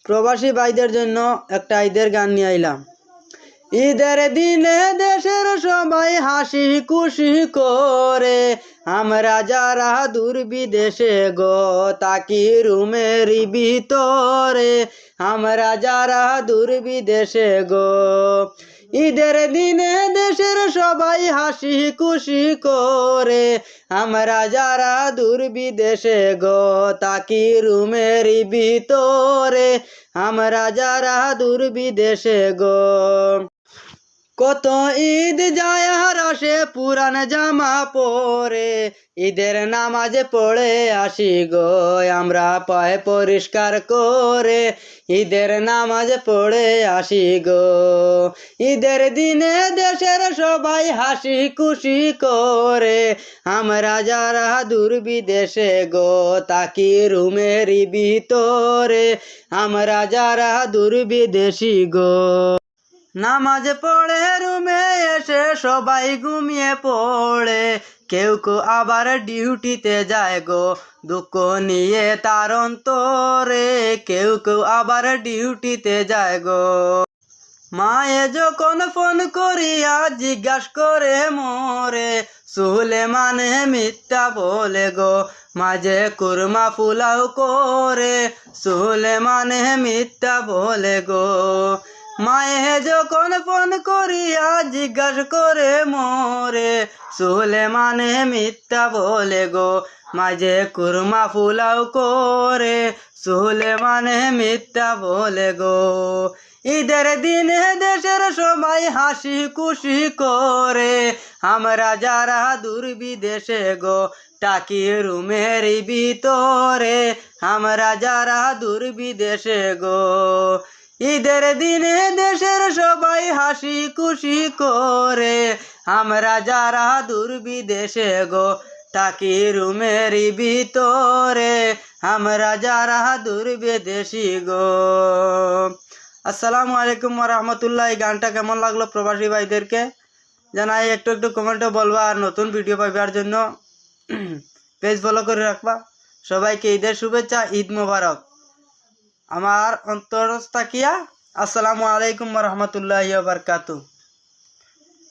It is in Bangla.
প্রবাসী ভাইদের জন্য একটা ঈদের গান নিয়ে আইলাম। ঈদের দিনে দেশের সবাই হাসি খুশি করে, আমরা যারা দূর বিদেশে গো তাকি রুমের ভিতরে, আমরা যারা দূর বিদেশে গো। ঈদের দিনে দেশের সবাই হাসি খুশি করে, আমরা যারা দূর বিদেশে গো তাকি রুমের ভিতরে, আমরা যারা দূর বিদেশে গো। কত ঈদ যায় আর আসে পুরান জামা পরে, ঈদের নামাজে পড়ে আসি গো আমরা পায়ে পরিষ্কার করে, ঈদের নামাজে পড়ে আসি গো। ঈদের দিনে দেশের সবাই হাসি খুশি করে, আমরা যারা দূর বিদেশে গো তাকি রুমের ভিতরে, আমরা যারা দূর বিদেশি গো। নামাজ পড়ে রুমে এসে সবাই ঘুমিয়ে পড়ে, কেউ কেউ আবার ডিউটিতে যায় গো দুঃখ নিয়ে তার অন্তরে, কেউ কেউ আবার ডিউটিতে যায় গো। মায়ে যখন ফোন করিয়া জিজ্ঞাসা করে মোরে, সুলেমানে মিথ্যা বলে গো মাঝে কুরমা পোলাও করে, সুলেমানে মিথ্যা বলে গো। মায়ে যখন ফোন করিয়া জিজ্ঞাসা করে মোরে, সুলেমানে মিথ্যা বলে গো মাঝে কুরমা পোলাও করে, সুলেমানে মিথ্যা বলে গো। ঈদের দিনে দেশের সবাই হাসি খুশি করে, আমরা যারা দূর বিদেশে গো তাকি রুমের ভিতরে, আমরা যারা দূর বিদেশে গো। ঈদের দিনে দেশের সবাই হাসি খুশি করে, আমরা যারা দূর বিদেশে গো তাকি রুমের ভিতরে, আমরা যারা দূর বিদেশি গো। আসসালামু আলাইকুম ওয়া রাহমাতুল্লাহ। এই গানটা কেমন লাগলো প্রবাসী ভাইদেরকে জানাই, একটু একটু কমেন্টে বলবা, আর নতুন ভিডিও পাইবার জন্য পেজ ফলো করে রাখবা। সবাইকে ঈদের শুভেচ্ছা, ঈদ মোবারক। আমার অন্তর তাকিয়া আসসালামু আলাইকুম ওয়া রাহমাতুল্লাহি ওয়া বারাকাতুহু।